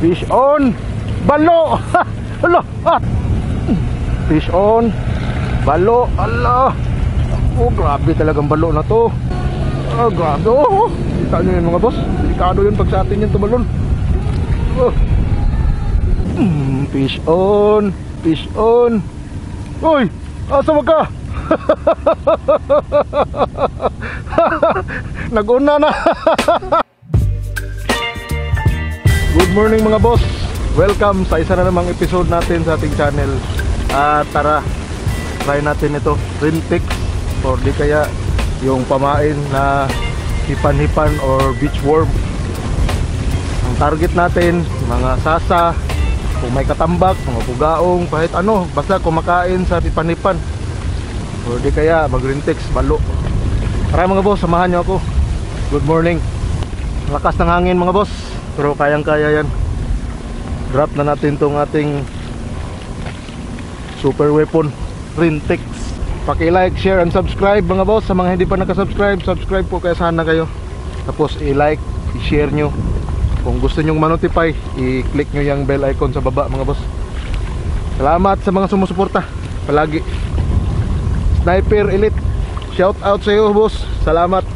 Fish on. Balo. Hala. Fish on. Balo. Allah. Oh, grabe talagang balo na to. Oh, grabe. Oh, kita nyo yun mga boss. Delikado yun pag sa atin yung tumalon. Oh. Fish on. Fish on. Uy, asa ka? Naguna na. Good morning mga boss. Welcome sa isa na namang episode natin sa ating channel. Tara, try natin ito, Rintex, or di kaya yung pamain na hipan-hipan or beach worm. Ang target natin, mga sasa, kung may katambak, mga bugaong, kahit ano, basta kumakain sa hipan-hipan or di kaya mag-Rintex, balo. Tara mga boss, samahan nyo ako. Good morning. Lakas ng hangin mga boss, pero kayang-kaya yan. Drop na natin tong ating super weapon Rintex. Paki-like, share and subscribe mga boss. Sa mga hindi pa nakasubscribe, subscribe po kaya sana kayo. Tapos i-like, i-share nyo. Kung gusto nyong ma-notify, i-click nyo yung bell icon sa baba mga boss. Salamat sa mga sumusuporta palagi. Sniper Elite, shout out sa iyo boss. Salamat.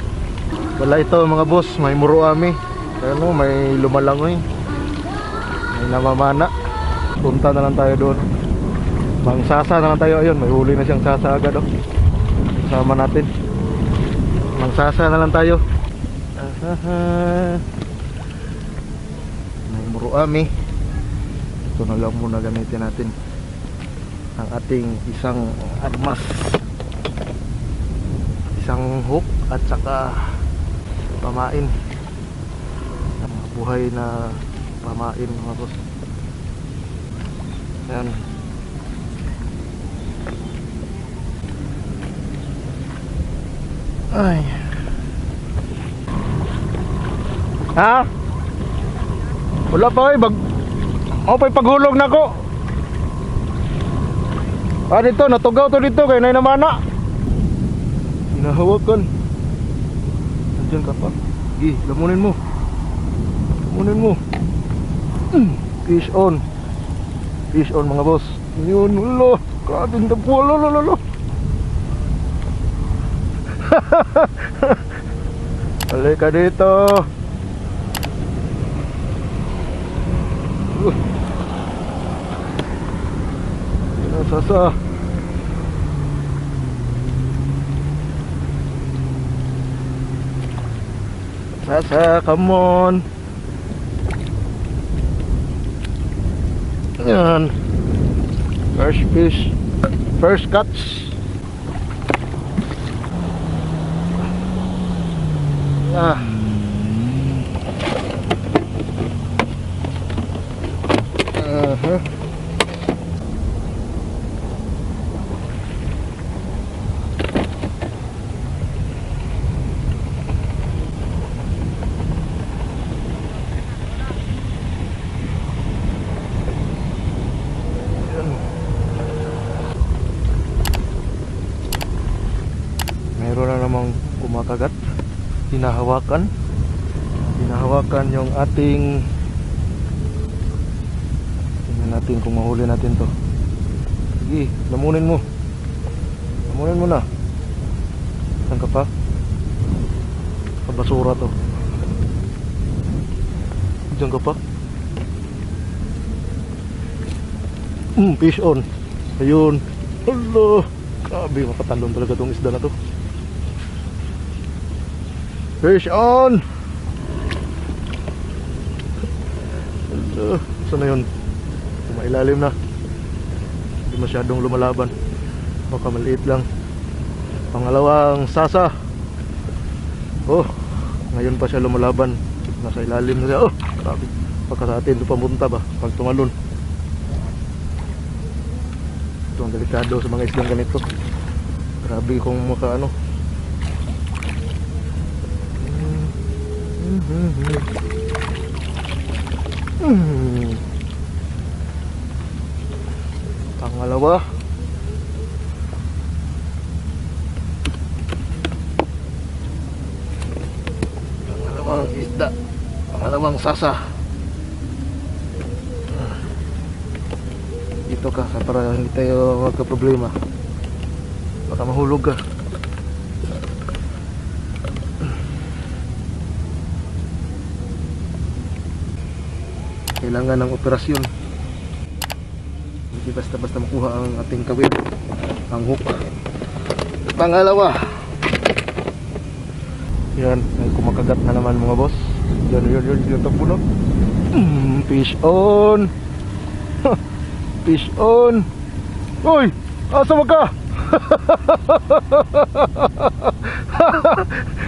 Wala ito mga boss, may muruami. Ano, may lumalangoy, may namamana. Punta na lang tayo doon. Mang sasa na lang tayo. Ayun, may huli na siyang sasa agad oh. Kasama natin. Mang sasa na lang tayo. May muruami. Ito na lang muna gamitin natin ang ating isang armas, isang hook at saka pamain. Buhay na pamain mga boss. Ayan. Ay. Ha? Wala pa eh. Ako pa'y paghulog na ko. Dito, natugaw to dito kaya na namana. Hinahawakan. Nandiyan ka pa. Gi, lamunin mo. Lamunin mo. Fish on. Fish on mga boss. Yun, ulo. Grabe na po. Lolo. Halika dito. Sasa. Sasa, come on. Yan. First fish, first catch. Ah. Mayroon na namang kumakagat. Hinahawakan yung ating, tingnan natin kung mahuli natin to. Sige, lamunin mo na. Saan ka pa? Sa basura to. Diyan ka pa. Fish on. Ayun. Hello. Grabe, makatalon talaga tong isda na to. Fish on. Saan na yun? Mailalim na. Hindi masyadong lumalaban. Baka maliit lang. Pangalawang sasa. Oh, ngayon pa siya lumalaban. Nasa ilalim na siya. Oh, grabe. Baka sa atin ito pamunta ba pag tumalon. Ito ang delikado sa mga islang ganito. Grabe kung makaano. Pangalawa. Pangalawang isda. Pangalawang sasa. Dito ka para hindi tayo magka-problema. Baka mahulog ka. Kailangan ng operasyon. Hindi basta-basta makuha ang ating kawit. Ang hook. Pangalawa. Yan, may kumakagat na naman mga boss. Yan, takbo na. Fish on. Fish on. Uy, asa ka?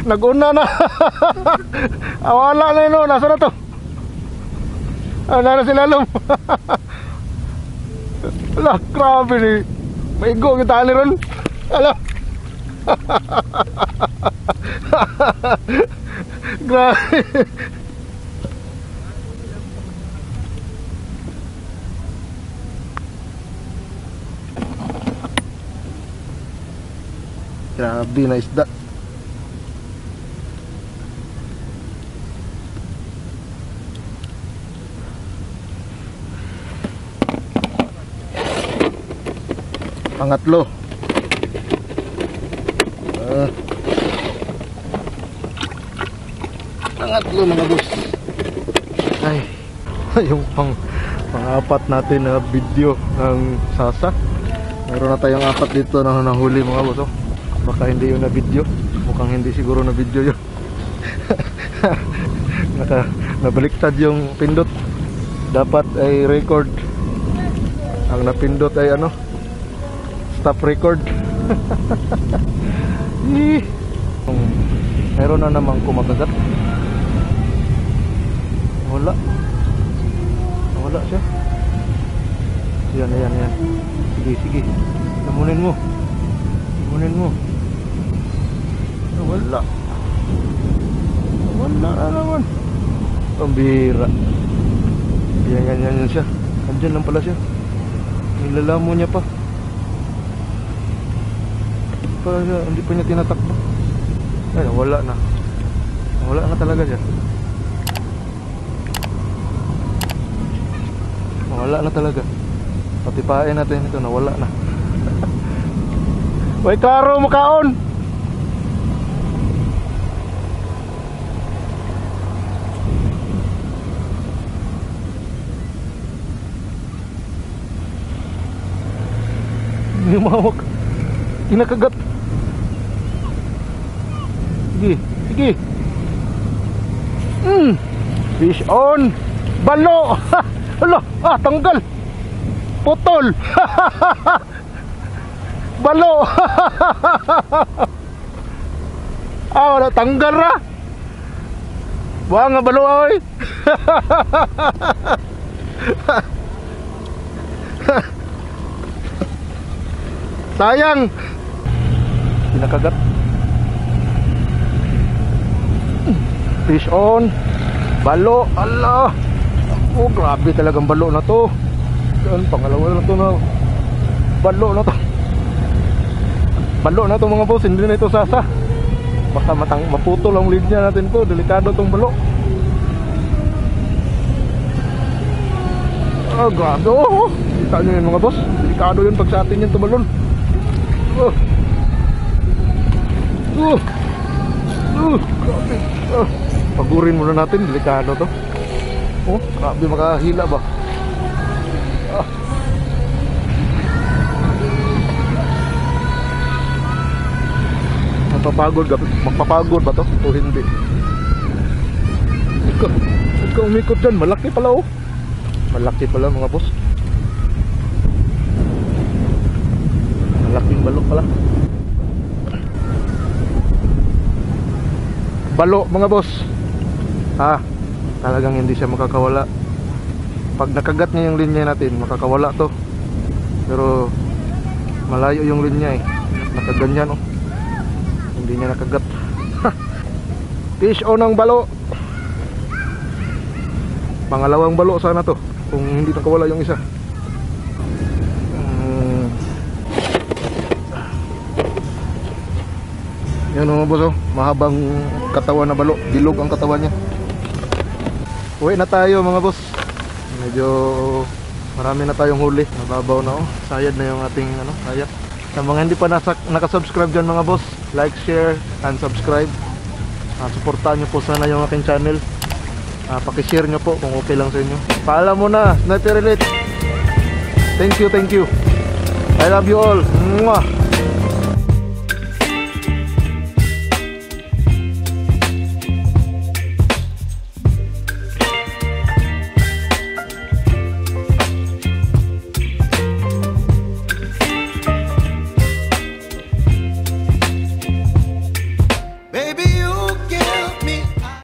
Naguna na. Awala na yun, nasa na to? Nasa si Lalom. Ala, grabe ni. Maigo kita ni Ron. Ala. Grabe. Grabe na isda. Pangatlo. Pangatlo mga boss. Ay, yung pang-apat natin na video ng sasa. Meron na tayong apat dito na nahuli mga boss. Oh. Baka hindi yun na video. Mukhang hindi siguro na video yun. Nabaliktad yung pindot. Dapat ay record. Ang napindot ay ano, stop record. Meron na namang kumakagat. Wala. Wala siya. Yan. Sige. Lamunin mo. Wala na naman. Pambira. Yan siya. Andyan lang pala siya. Nilalamo niya pa. Hindi pa niya tinatakbo. Ay, wala na. Wala na talaga siya. Wala na talaga. Patipain natin ito na wala na. Way karo makaon. Hindi mawak. Kinakagat. Sige. Fish on. Balo. Hala, tanggal. Putol. Balo. Wala tanggal ra. Wa nga balo oy. Sayang. Kinakagat. Fish on. Balo. Allah. Oh, grabe talagang balo na to. Yan, pangalawa na to na. Balo na to. Balo na to mga boss. Hindi na ito sasa. Baka maputol ang linya natin to. Delikado tong balo. Grabe. Oh. Kita nyo yun mga boss. Delikado yun pag sa atin yung tumalon. Grabe. Pagurin muna natin, delikado to. Grabe, makahila ba? Magpapagod ba to? O hindi? Ikaw umikot dyan, malaki pala oh. Malaki pala mga boss. Malaking balok pala. Balo mga boss. Talagang hindi siya makakawala. Pag nakagat niya yung linya natin, makakawala to. Pero malayo yung linya eh. Nakaganyan oh. Hindi niya nakagat. Fish on ang balo. Pangalawang balo sana to. Kung hindi nakawala yung isa. Yan mga boss oh, mahabang katawan na balo, bilog ang katawan niya. Uwi na tayo mga boss. Medyo Marami na tayong huli. Nababaw na, oh. Sayad na yung ating kayak. Sa mga hindi pa nakasubscribe dyan mga boss, like, share, and subscribe. Suportahan nyo po sana yung aking channel. Pakishare nyo po kung okay lang sa inyo. Paalam muna, Sniper Elite. Thank you. I love you all. Mwah!